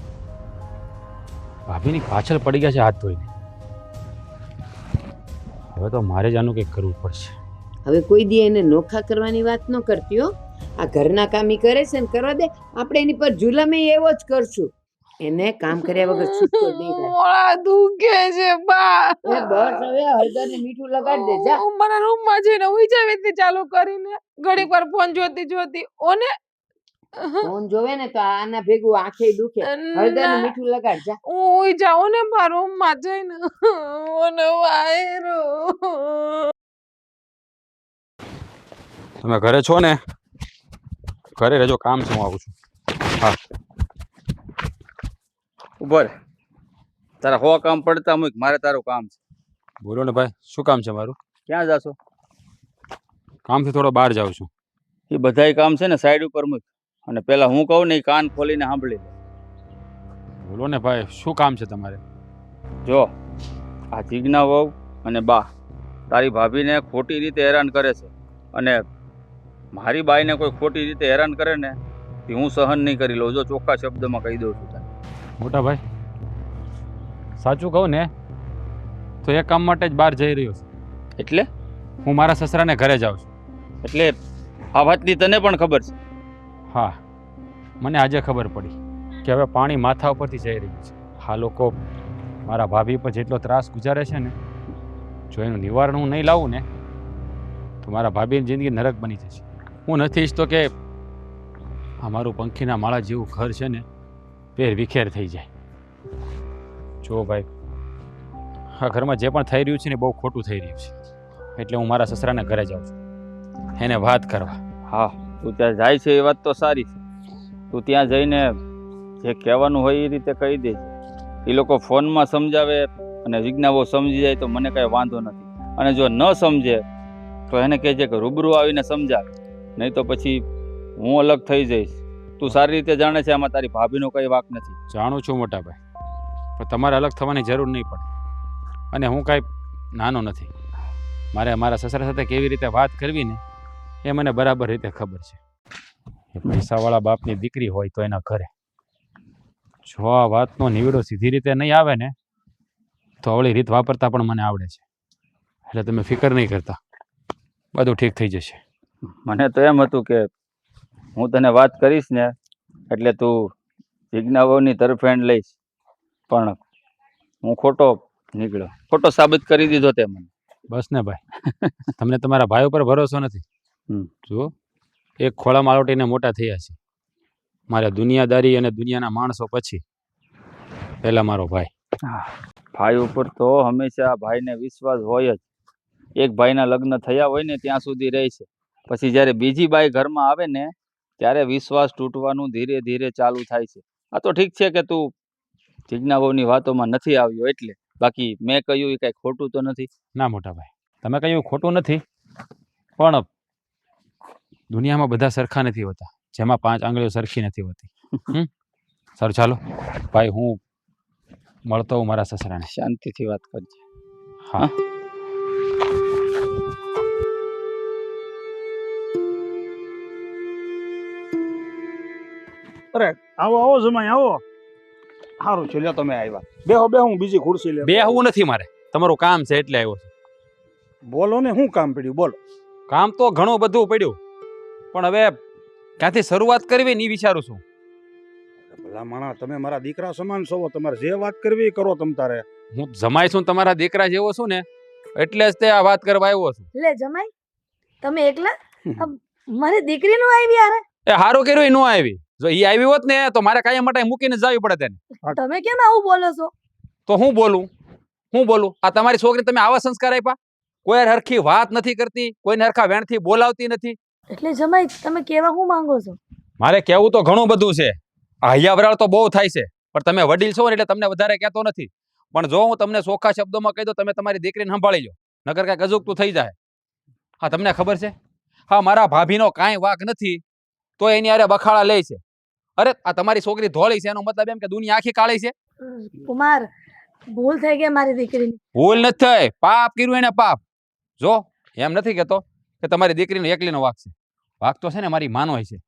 ભાભીની પાછળ પડી ગયા છે હાથ ધોઈને. હવે તો મારે જ આનું કંઈક કરવું પડશે. હવે કોઈ દી એને નોખા કરવાની વાત ન કરતી હો. આ ઘરના કામી કરે છે ને કરવા દે. આપણે એની પર જુલમે એવો જ કરશું. એને કામ કર્યા વગર છૂટકો જ નહીં થાય. મોળા દુખે છે બા. એ બસ હવે હળદર ને મીઠું લગાડી દે જા. હું મારા રૂમમાં જઈને હુઈ જાવેતી ચાલુ કરીને ઘડીક વાર ફોન જોતી ઓને ફોન જોવે ને તો આના ભેગું આંખે દુખે. હળદર ને મીઠું લગાડ જા. હું હુઈ જાઉં ને મારા રૂમમાં જઈને ઓને વાયરો. તમે ઘરે છો ને? ઘરે રહેજો, કામ છે, હું આવું છું. હા ઉભો રે, તારા હો કામ પડતા મૂક, મારે તારું કામ છે. બોલો ને ભાઈ, શું કામ છે મારું? ક્યાં જાશો? કામથી થોડો બહાર જાઉં છું. એ બધાય કામ છે ને સાઈડ ઉપર મૂક, અને પેલા હું કહું ને એ કાન ખોલીને સાંભળી લે. બોલો ને ભાઈ, શું કામ છે તમારે? જો આ જીજ્ઞા વહુ અને બા તારી ભાભીને ખોટી રીતે હેરાન કરે છે, અને મારી બાઈને કોઈ ખોટી રીતે હેરાન કરે ને એ હું સહન નહીં કરી લઉં. જો ચોખ્ખા શબ્દમાં કહી દઉં છું તને. મોટા ભાઈ, સાચું કહું ને તો એ કામ માટે જ બહાર જઈ રહ્યો છું. એટલે હું મારા સસરાને ઘરે જાઉં છું. એટલે આ વાતની તને પણ ખબર છે? હા, મને આજે ખબર પડી કે હવે પાણી માથા ઉપરથી જઈ રહ્યું છે. આ લોકો મારા ભાભી પર જેટલો ત્રાસ ગુજારે છે ને, જો એનું નિવારણ હું નહીં લાવું ને તો મારા ભાભીની જિંદગી નરક બની જશે. હું નથી ઈચ્છતો કે આ મારું પંખીના માળા જેવું ઘર છે ને પેર વિખેર થઈ જાય. જો ભાઈ, આ ઘરમાં જે પણ થઈ રહ્યું છે ને બહુ ખોટું થઈ રહ્યું છે, એટલે હું મારા સસરાને ઘરે જાઉં છું એને વાત કરવા. હા, તું ત્યાં જાય છે એ વાત તો સારી છે. તું ત્યાં જઈને જે કહેવાનું હોય એ રીતે કહી દેજે. એ લોકો ફોનમાં સમજાવે અને વિજ્ઞાઓ સમજી જાય તો મને કાંઈ વાંધો નથી. અને જો ન સમજે તો એને કહેજે કે રૂબરૂ આવીને સમજાવે, નહીં તો પછી હું અલગ થઈ જઈશ. તું સારી રીતે જાણે છે આમાં તારી ભાભીનો કંઈ વાંક નથી. જાણું છું મોટા ભાઈ, પણ તમારે અલગ થવાની જરૂર નહીં પડે. અને હું કાંઈ નાનો નથી. મારે મારા સસરા સાથે કેવી રીતે વાત કરવી ને એ મને બરાબર રીતે ખબર છે. એ પૈસાવાળા બાપની દીકરી હોય તો એના ઘરે જો આ વાતનો નિવેડો સીધી રીતે નહીં આવે ને તો અવળી રીત વાપરતા પણ મને આવડે છે. એટલે તમે ફિકર નહીં કરતા, બધું ઠીક થઈ જશે. મને તો એમ હતું કે હું તને વાત કરીશ ને એટલે તું વિજ્ઞાઓની તરફેણ લઈશ, પણ હું ખોટો નીકળ્યો, ખોટો સાબિત કરી દીધો તે મને. બસ ને ભાઈ, તમને તમારા ભાઈ ઉપર ભરોસો નથી. જુઓ, એક ખોળામાં આલોટીને મોટા થયા છે. મારે દુનિયાદારી અને દુનિયાના માણસો પછી પહેલા મારો ભાઈ. ભાઈ ઉપર તો હંમેશા ભાઈને વિશ્વાસ હોય જ. એક ભાઈના લગ્ન થયા હોય ને ત્યાં સુધી રહે છે, પછી જ્યારે બીજી બાઈ ઘરમાં આવે ને ત્યારે વિશ્વાસ તૂટવાનું ધીરે ધીરે ચાલુ થાય છે. આ તો ઠીક છે કે તું જીજ્ઞાઓની વાતોમાં નથી આવ્યો એટલે, બાકી મેં કહ્યું એ કાંઈ ખોટું તો નથી. ના મોટા ભાઈ, તમે કહ્યું ખોટું નથી, પણ દુનિયામાં બધા સરખા નથી હોતા. જેમાં 5 આંગળીઓ સરખી નથી હોતી. સારું ચાલો ભાઈ, હું મળતો હું મારા સસરાને. શાંતિથી વાત કરજે. હા. અરે આવો આવો જમાઈ આવો. સારું છે, લ્યો તમે આવ્યા. બેહો બેહો, હું બીજી ખુરશી લે. બે આવું નથી મારે, તમારું કામ છે એટલે આવ્યો છું. બોલો ને, શું કામ પડ્યું બોલો. કામ તો ઘણું બધું પડ્યું, પણ હવે ક્યાંથી શરૂઆત કરવી ને એ વિચારું છું. ભલા માણા, તમે મારા દીકરા સમાન છો, તમારે જે વાત કરવી એ કરો તમ તારે. હું જમાઈ છું, તમારા દીકરા જેવો છું ને, એટલે જ તે આ વાત કરવા આવ્યો છું. લે જમાઈ, તમે એકલા? મારી દીકરી નું આવી યાર. એ હારું કર્યું એ ન આવી. જો ઈ આવી હોત ને તો મારે કાયમ માટે મૂકીને જવી પડે તેને. તમે કેમ આવું બોલો છો? તો હું બોલું? આ તમારી છોકરી તમે આવા સંસ્કાર આપ્યા? કોઈ હરખી વાત નથી કરતી, કોઈને હરખા વેણથી બોલાવતી નથી. એટલે જમાઈ, તમે કેવા હું માંગો છો? મારે કહેવું તો ઘણું બધું છે. હૈયાવરાળ તો બહુ થાય છે, પણ તમે વડીલ છો ને એટલે તમને વધારે કહેતો નથી. પણ જો હું તમને ચોખ્ખા શબ્દોમાં કહી દઉં, તમે તમારી દીકરીને સંભાળી લો, નકર કાંઈક અજુગતું થઈ જાય. હા, તમને ખબર છે, હા મારા ભાભીનો કાંઈ વાંક નથી તો એની આરે બખાડા લે છે. અરે આ તમારી છોકરી ધોળી છે એનો મતલબ એમ કે દુનિયા આખી કાળી છે? કુમાર, ભૂલ થઈ ગઈ મારી દીકરીની. ભૂલ નથી થઈ, પાપ કર્યું એને પાપ. જો એમ નથી કહેતો કે તમારી દીકરીનો એકલીનો વાંક છે. વાંક તો છે ને મારી માનો છે,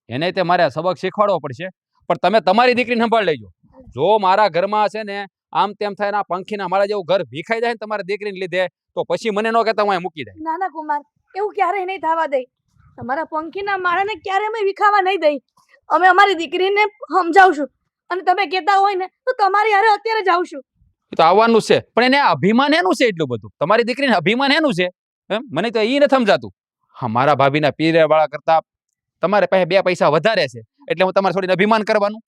એને તે મારે સબક શીખવાડવો પડશે. પણ તમે તમારી દીકરીને સંભાળ લેજો. જો મારા ઘરમાં છે ને આમ તેમ થાય ના પંખીના મારા જેવું ઘર ભીખાઈ જાય ને તમારી દીકરીને લીધે, તો પછી મને ન કહેતા હું મૂકી દે. ના ના કુમાર, એવું ક્યારેય નહીં થવા દે. તમારા પંખીના માળાને ક્યારે અમે વિખાવા નહીં દઈ. અમે અમારી દીકરીને સમજાવશું, અને તમે કહેતા હોય ને તો તમારી હારે અત્યારે જ આવશું. એ તો આવવાનું છે, પણ એને અભિમાન એનું છે એટલું બધું. તમારી દીકરીને અભિમાન એનું છે એમ? મને તો એ નથી સમજાતું. હા, મારા ભાભીના પીરે વાળા કરતા તમારે પાસે 2 પૈસા વધારે છે એટલે હું તમારે થોડીને અભિમાન કરવાનું?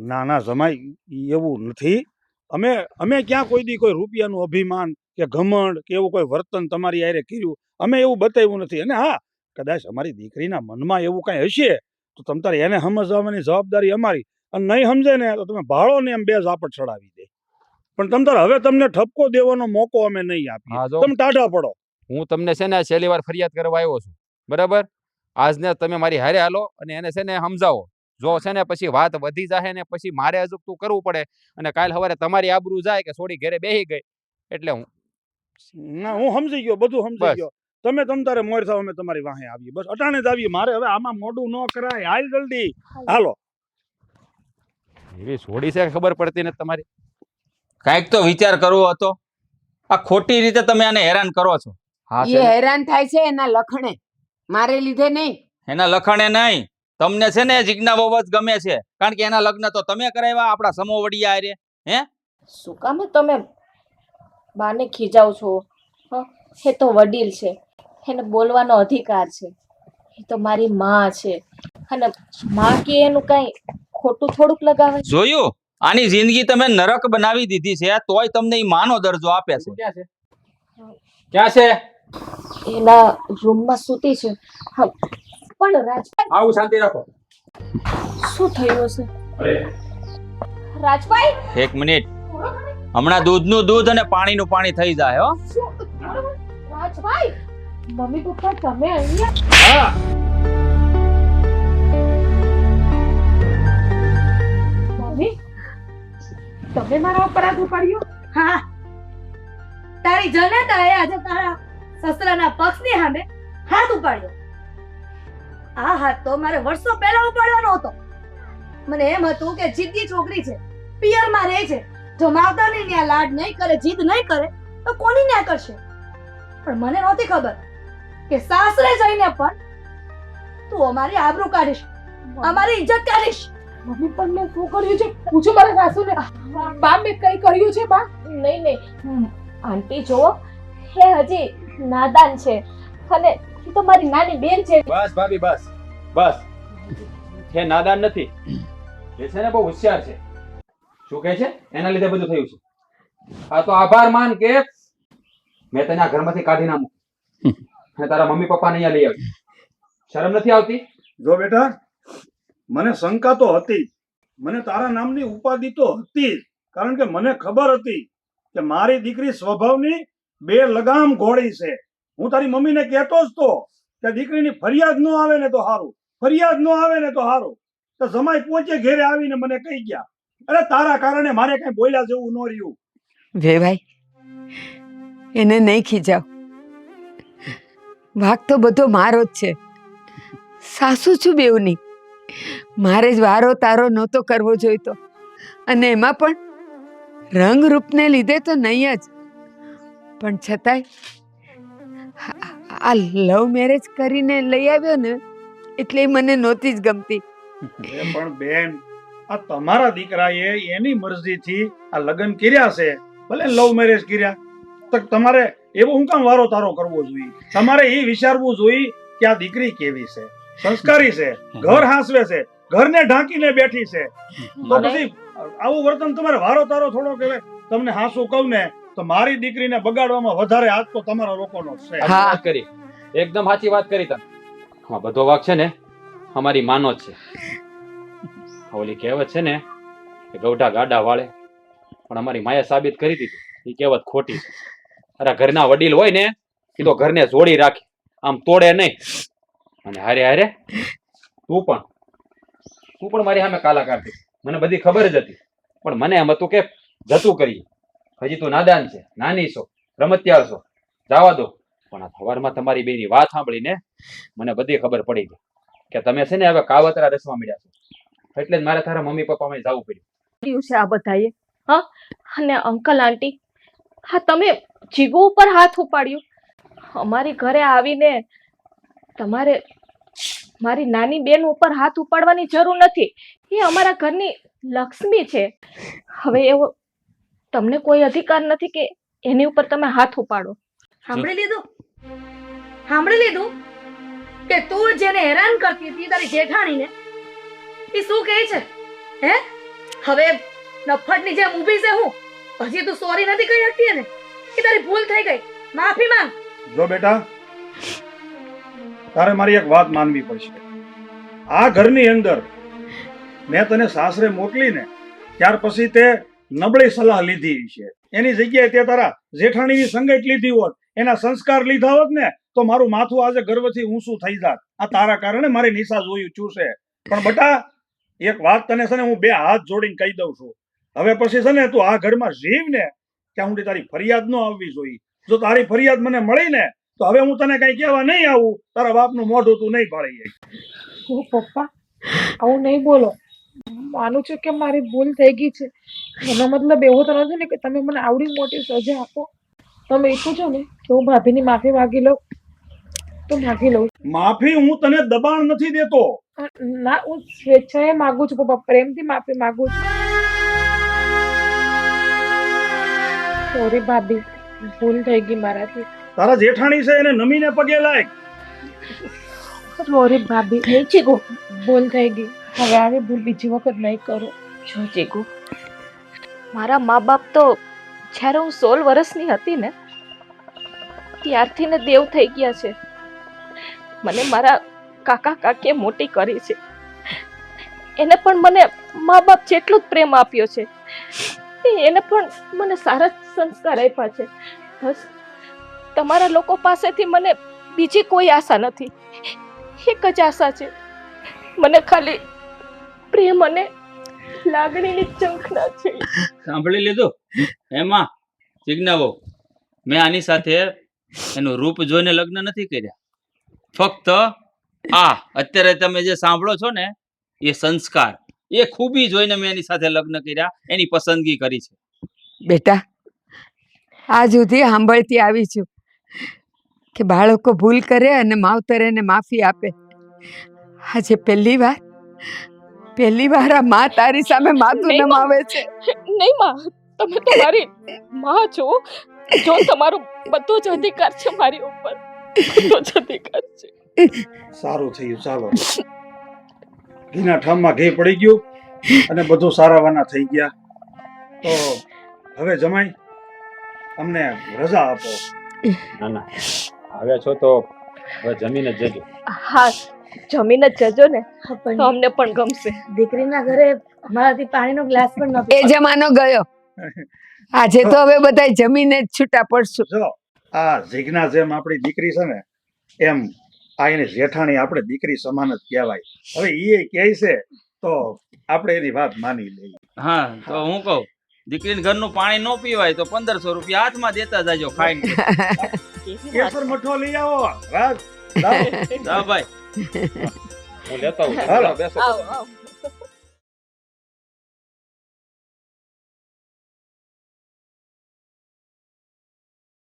ના ના જમાઈ, ઈ એવું નથી. અમે ક્યાં કોઈ દી કોઈ રૂપિયાનું અભિમાન કે ઘમંડ કે એવું કોઈ વર્તન તમારી હારે કર્યું અમે એવું બતાવ્યું નથી. અને હા, કદાચ અમારી દીકરીના મનમાં એવું કાંઈ હશે તો તમ તારે એને સમજાવવાની જવાબદારી અમારી. અને નહીં સમજે ને તો તમે ભાળો ને એમ 2 ઝાપટ ચડાવી દે. પણ તમ તારે હવે તમને ઠપકો દેવાનો મોકો અમે નહીં આપીએ. હા, જો તમે ટાઢા પડો. હું તમને છે ને છેલ્લી વાર ફરિયાદ કરવા આવ્યો છું, બરાબર? આજને તમે મારી હારે હાલો અને એને છે ને સમજાવો. જો છે ને પછી વાત વધી જાય ને પછી મારે અજુકતું કરવું પડે અને કાલ સવારે તમારી આબરૂ જાય કે છોડી ઘરે બેહી ગઈ, એટલે હું સમજી ગયો, બધું સમજી બસ. ગયો. તમે તમ તારે મોર થાવ, અમે તમારી વાહે આવીએ. બસ અટાણે જ આવીએ. મારે હવે આમાં મોઢું ન કરાય. હાલ જલ્દી હાલો. એવી છોડી છે ખબર પડતી નથી તમારી. કાંઈક તો વિચાર કરવો હતો. આ ખોટી રીતે તમે આને હેરાન કરો છો. હા, એ હેરાન થાય છે એના લખણે, મારે લીધે નહીં. એના લખણે નહીં, તમને છે ને જીજ્ઞા બહુ જ ગમે છે, કારણ કે એના લગ્ન તો તમે કરાવ્યા આપણા સમોવડિયા હારે. હે શું કામ તમે બાને ખીજાવ છો? એ તો વડીલ છે, એને બોલવાનો અધિકાર છે. એ તો મારી માં છે, અને માં કે એનું કઈ ખોટું થોડુંક લગાવે. જોયું? આની જિંદગી તમે નરક બનાવી દીધી છે, તોય તમને ઈ માનો દરજ્જો આપે છે. ક્યાં છે? એના રૂમમાં સૂતી છે. હા, પણ રાજભાઈ, આવું શાંતિ રાખો. શું થયું હશે? અરે રાજભાઈ, 1 મિનિટ, હમણાં દૂધનું દૂધ અને પાણીનું પાણી થઈ જાય. હો રાજભાઈ, મમ્મી પપ્પા તમે અહીંયા? મમ્મી, તમે મારા ઉપર હાથ ઉપાડ્યો? હા, તારી જનતાએ આજે તારા સસરાના પક્ષની સામે હાથ ઉપાડ્યો. આ હાથ તો મારે વર્ષો પહેલા ઉપાડવાનો હતો. મને એમ હતું કે જીદ્દી છોકરી છે, પિયરમાં રહે છે, જો માવતરની ન્યા લાડ નહીં કરે, જીદ નહીં કરે તો કોની ન્યા કરશે? પણ મને નહોતી ખબર કે સાસરે જઈને પણ તું અમારી આબરૂ કાઢીશ, અમારી ઇજ્જત કાઢીશ. મમ્મી પણ મેં શું કર્યું છે પૂછો મારા સાસુને. બા મેં કઈ કર્યું છે બા? નહીં, આંટી જુઓ, એ હજી નાદાન છે, અને એ તો મારી નાની બેન છે. બસ ભાભી, બસ બસ. છે નાદાન નથી, એ છે ને બહુ હોશિયાર છે. શું કહે છે? એના લીધે બધું થયું છે. આ તો આભાર માન કે મેં તને આ ઘરમાંથી કાઢી ના મૂકી અને તારા મમ્મી પપ્પાને અહીંયા લઈ આવી. શરમ નથી આવતી? જો બેટા, મને શંકા તો હતી, મને તારા નામની ઉપાધિ તો હતી જ. કારણ કે મને ખબર હતી કે મારી દીકરી સ્વભાવની 2 લગામ ઘોડી છે. હું તારી મમ્મીને કહેતો જ તો કે દીકરીની ફરિયાદ ન આવે ને તો સારું. ફરિયાદ ન આવે ને તો સારું. તો જમાઈ પહોંચે ઘેરે આવીને મને કહી ગયા, અરે તારા કારણે મારે કઈ બોલ્યા જેવું ન રહ્યું. વેવાઈ, એને નહીં ખીજાવ. વાંક તો બધો મારો જ છે. સાસુ છું બેવની. મારે જ વારો તારો નહોતો કરવો જોઈતો, અને એમાં પણ રંગ રૂપને લીધે તો નહીં જ, પણ છતાંય આ લવ મેરેજ કરીને લઈ આવ્યો ને એટલે એ મને નહોતી જ ગમતી. એ પણ બેન, આ તમારા દીકરાએ એની મરજીથી આ લગ્ન કર્યા છે, ભલે લવ મેરેજ કર્યા, તો તમારે એવો હું કામ વારો તારો કરવો જોઈએ? તમારે એ વિચારવું જોઈએ કે આ દીકરી કેવી છે, સંસ્કારી છે, ઘર હાંસવે છે, ઘરને ઢાંકીને બેઠી છે, તો પછી આવું વર્તન તમારે વારો તારો થોડો કહેવાય? તમને હાસું કહું ને તો મારી દીકરીને બગાડવામાં વધારે હાથ તો તમારા લોકોનો જ છે. હા. વાત કરી, એકદમ સાચી વાત કરી તમે. હા, બધો વાક છે ને અમારી માનો જ છે. ઓલી કહેવત છે ને કે ગૌઢા ગાડા વાળે, પણ અમારી માએ સાબિત કરી દીધું એ કહેવત ખોટી છે. અરે ઘરના વડીલ હોય ને એ તો ઘરને જોડી રાખે, આમ તોડે નહીં. અને હારે હારે તું પણ મારી સામે કાલા કાઢતી, મને બધી ખબર જ હતી, પણ મને એમ હતું કે જતું કરીએ. હજી તું નાદાન છે, નાની છો, રમતિયાળ છો, જવા દો. પણ આ સવારમાં તમારી બેની વાત સાંભળીને મને બધી ખબર પડી ગઈ કે તમે છે ને હવે કાવતરા રસવા મળ્યા છો. એટલે જ મારે તારા મમ્મી પપ્પામાં જવું પડ્યું. કર્યું છે આ બધાએ? હા, અને અંકલ આંટી, હા તમે જીગુ ઉપર હાથ ઉપાડ્યો. અમારી ઘરે આવીને તમારે મારી નાની બેન ઉપર હાથ ઉપાડવાની જરૂર નથી. એ અમારા ઘરની લક્ષ્મી છે. હવે એવો તમને કોઈ અધિકાર નથી કે એની ઉપર તમે હાથ ઉપાડો. સાંભળી લીધું કે તું જેને હેરાન કરતી હતી તારી જેઠાણીને, એ શું કહે છે? હે, હવે નફ્ફટની જેમ ઊભી છે હું? હજી તું સોરી નથી કહી શકતી ને? એ તારી ભૂલ થઈ ગઈ, માફી માંગ. જો બેટા, તારે મારી એક વાત માનવી પડશે. આ ઘરની અંદર મેં તને સાસરે મોકલીને ત્યાર પછી તે નબળી સલાહ લીધી છે. એની જગ્યાએ તે તારા જેઠાણીની સંગત લીધી હોત, એના સંસ્કાર લીધા હોત ને તો મારું માથું આજે ગર્વથી ઊંચું થઈ જાત. આ તારા કારણે મારી નિશા જોયું ચૂસે. પણ બટા, એક વાત તને છે ને હું બે હાથ જોડીને કહી દઉં છું, હવે પછી છે ને તું આ ઘરમાં જીવ ને ત્યાં સુધી તારી ફરિયાદ ન આવવી જોઈએ. જો તારી ફરિયાદ મને મળી ને તો હવે હું તને કઈ કહેવા નહીં આવું, તારા બાપનું મોઢું તું નહીં પાડી જાય. ઓ પપ્પા, આવું નહીં બોલો. માનું છું કે મારી ભૂલ થઈ ગઈ છે. એનો મતલબ એવો તો નથી ને કે તમે મને આવડી મોટી સજા આપો. તમે ઈચ્છો છો ને કે હું ભાભીની માફી માંગી લઉં તો માંગી લઉં. માફી હું તને દબાણ નથી દેતો. ના, હું સ્વેચ્છાએ માંગુ છું પપ્પા, પ્રેમથી માફી માંગુ છું. સોરી ભાભી, ભૂલ થઈ ગઈ મારાથી. તારા જેઠાણી છે એને નમીને પગે લાગ. સોરી ભાભી, નહીં ચીકુ, ભૂલ થઈ ગઈ. હવે આવી ભૂલ બીજી વખત નહીં કરું. જો જીગુ, મારા મા બાપ તો જ્યારે હું 16 વર્ષની હતી ને ત્યારથી ને દેવ થઈ ગયા છે. મને મારા કાકા કાકીએ મોટી કરી છે. એને પણ મને મા બાપ જેટલો જ પ્રેમ આપ્યો છે. એને પણ મને સારા સંસ્કાર આપ્યા છે. બસ તમારા લોકો પાસેથી મને બીજી કોઈ આશા નથી. એક જ આશા છે, મને ખાલી પ્રેમ અને લાગણીની ઝંખના છે. સાંભળી લીધું? એમાં જિજ્ઞા, મેં આની સાથે એનું રૂપ જોઈને લગ્ન નથી કર્યા. ફક્ત આ અત્યારે તમે જે સાંભળો છો ને એ સંસ્કાર, એ ખૂબી જોઈને મેં એની સાથે લગ્ન કર્યા, એની પસંદગી કરી છે. બેટા, આજ સુધી સાંભળતી આવી છું કે બાળકો ભૂલ કરે અને માવતર એને માફી આપે. આજે પહેલી વાર આ માં તારી સામે માથું નહીં, નમાવે છે. નહીં માં, તમે તો મારી માં છો. જો તમારો બધો જ અધિકાર છે મારી ઉપર, બધો જ અધિકાર છે. સારું થયું, ચાલો. ઘીના ઠામમાં ઘી પડી ગયું અને બધું સારાવાના થઈ ગયા. તો હવે જમાઈ અમને રજા આપો. ના ના, આવ્યા છો તો હવે જમીને જ જજો. હા, જમીને જ જજો ને તો અમને પણ ગમશે. દીકરીના ઘરે અમારાથી પાણીનો ગ્લાસ પણ નહોતો. એ જમાનો ગયો. આજે તો હવે બધા જમીને જ છૂટા પડશું. જો આ જીજ્ઞા જેમ આપણી દીકરી છે ને એમ આ એની જેઠાણી આપણે દીકરી સમાન જ કહેવાય. હવે એ કહે છે તો આપણે એની વાત માની લઈએ. હા તો હું કહું દીકરીને ઘરનું પાણી ન પીવાય તો 1500 રૂપિયા હાથમાં દેતા જાજો ખાઈને. કેવી વાત કેસર મઠો લઈ આવો રાજ. લાવો. જા ભાઈ. હું લેતા આવું. હાલો. બેસો. આવો આવો